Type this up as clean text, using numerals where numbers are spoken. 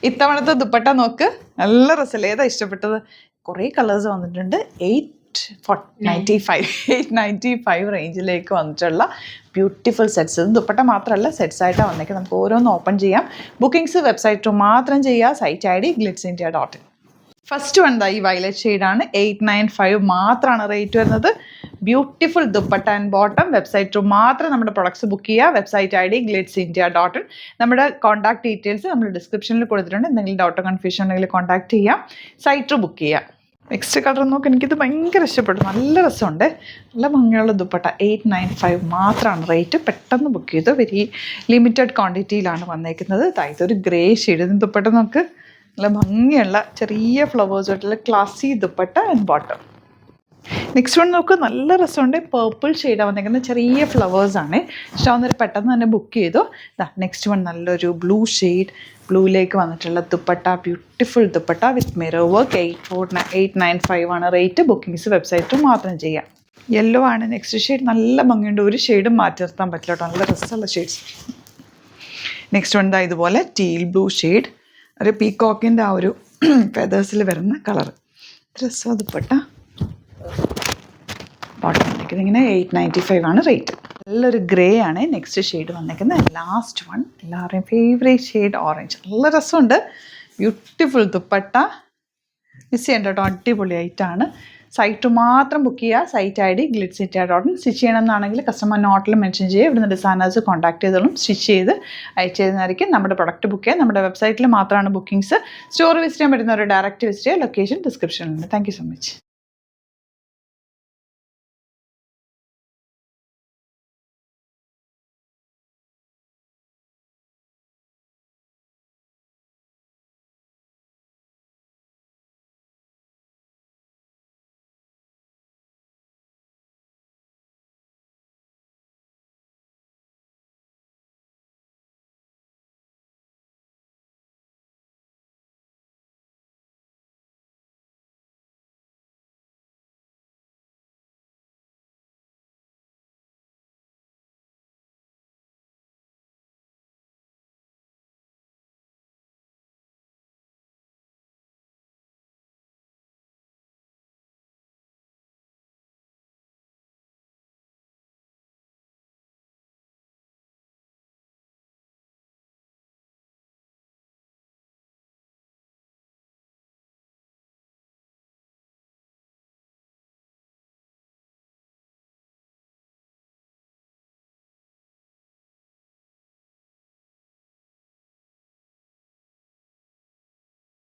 ഇത്തവണത്തെ ദുപ്പട്ട നോക്ക്, നല്ല രസമല്ലേ? ഏതാ ഇഷ്ടപ്പെട്ടത്? കുറേ കളേഴ്സ് വന്നിട്ടുണ്ട്. 895 റേഞ്ചിലേക്ക് വന്നിട്ടുള്ള ബ്യൂട്ടിഫുൾ സെറ്റ്സ്. ദുപ്പട്ട മാത്രമല്ല, സെറ്റ്സ് ആയിട്ടാണ് വന്നേക്ക്. നമുക്ക് ഓരോന്ന് ഓപ്പൺ ചെയ്യാം. ബുക്കിംഗ്സ് വെബ്സൈറ്റ് മാത്രം ചെയ്യുക. Site ID glitzindia.in. First one ഈ വയലറ്റ് ഷെയ്ഡാണ്. 895 മാത്രമാണ് റേറ്റ് വരുന്നത്. Beautiful dupatta and bottom. Website through മാത്രം നമ്മുടെ പ്രൊഡക്ട്സ് ബുക്ക് ചെയ്യുക. Website ID glitzindia.in. നമ്മുടെ കോൺടാക്ട് ഡീറ്റെയിൽസ് നമ്മൾ ഡിസ്ക്രിപ്ഷനിൽ കൊടുത്തിട്ടുണ്ട്. എന്തെങ്കിലും ഡൗട്ടോ കൺഫ്യൂഷൻ ഉണ്ടെങ്കിൽ കോൺടാക്ട് ചെയ്യാം. സൈറ്റ് ത്രൂ ബുക്ക് ചെയ്യാം. നെക്സ്റ്റ് കളർ നോക്ക്, എനിക്കിത് ഭയങ്കര ഇഷ്ടപ്പെട്ടു. നല്ല രസമുണ്ട്, നല്ല ഭംഗിയുള്ള ദുപ്പട്ട. 895 മാത്രമാണ് റേറ്റ്. പെട്ടെന്ന് ബുക്ക് ചെയ്തു. വെരി ലിമിറ്റഡ് ക്വാണ്ടിറ്റിയിലാണ് വന്നേക്കുന്നത്. ഇതൊരു ഗ്രേ ഷെയ്ഡ്. ഇതിന് ദുപ്പട്ട നോക്ക്, നല്ല ഭംഗിയുള്ള ചെറിയ ഫ്ലവേഴ്സായിട്ടുള്ള classy dupatta and bottom. Next one നോക്ക്, നല്ല രസമുണ്ട്. പേർപ്പിൾ ഷെയ്ഡാണ് വന്നേക്കുന്നത്. ചെറിയ ഫ്ലവേഴ്സാണ്. ഇഷ്ടമാവുന്നൊരു പെട്ടെന്ന് തന്നെ ബുക്ക് ചെയ്തു. നെക്സ്റ്റ് വൺ നല്ലൊരു ബ്ലൂ ഷെയ്ഡ്. ബ്ലൂയിലേക്ക് വന്നിട്ടുള്ള ദുപ്പട്ട, ബ്യൂട്ടിഫുൾ ദുപ്പട്ട വിത്ത് മിറർ വർക്ക്. 895 ആണ് റേറ്റ്. ബുക്കിംഗ്സ് വെബ്സൈറ്റ് മാത്രം ചെയ്യാം. യെല്ലോ ആണ് നെക്സ്റ്റ് ഷെയ്ഡ്. നല്ല ഭംഗിയുണ്ട്, ഒരു ഷെയ്ഡും മാറ്റി നിർത്താൻ പറ്റില്ല കേട്ടോ. നല്ല രസമുള്ള ഷെയ്ഡ്സ്. നെക്സ്റ്റ് വൺ ഇതുപോലെ ടീൽ ബ്ലൂ ഷെയ്ഡ്. ഒരു പീകോക്കിൻ്റെ ആ ഒരു ഫെതേഴ്സിൽ വരുന്ന കളർ. രസം ദുപ്പട്ട. ബോട്ടം വന്നിരിക്കുന്നത് ഇങ്ങനെ. 895 ആണ് റേറ്റ്. നല്ലൊരു ഗ്രേ ആണ് നെക്സ്റ്റ് ഷെയ്ഡ് വന്നിരിക്കുന്നത്. ലാസ്റ്റ് വൺ എല്ലാവരുടെയും ഫേവറേറ്റ് ഷെയ്ഡ് ഓറഞ്ച്. നല്ല രസമുണ്ട്. ബ്യൂട്ടിഫുൾ ദുപ്പട്ട. മിസ് ചെയ്യേണ്ട കേട്ടോ, അടിപൊളിയായിട്ടാണ്. സൈറ്റ് മാത്രം ബുക്ക് ചെയ്യുക. Site ID glitzindia.in. സ്റ്റിച്ച് ചെയ്യണമെന്നാണെങ്കിൽ കസ്റ്റമർ നോട്ടിൽ മെൻഷൻ ചെയ്യുക. ഇവിടുന്ന് ഡിസൈനേഴ്സ് കോൺടാക്ട് ചെയ്തോളും. സ്റ്റിച്ച് ചെയ്ത് അയച്ചു തരുന്നതായിരിക്കും. നമ്മുടെ പ്രൊഡക്റ്റ് ബുക്ക് ചെയ്യുക. നമ്മുടെ വെബ്സൈറ്റിൽ മാത്രമാണ് ബുക്കിംഗ്സ്. സ്റ്റോർ വിസിറ്റ് ചെയ്യാൻ പറ്റുന്ന ഒരു ഡയറക്റ്റ് വിസിറ്റ് ചെയ്യുക. ലൊക്കേഷൻ ഡിസ്ക്രിപ്ഷനിലുണ്ട്. Thank you so much.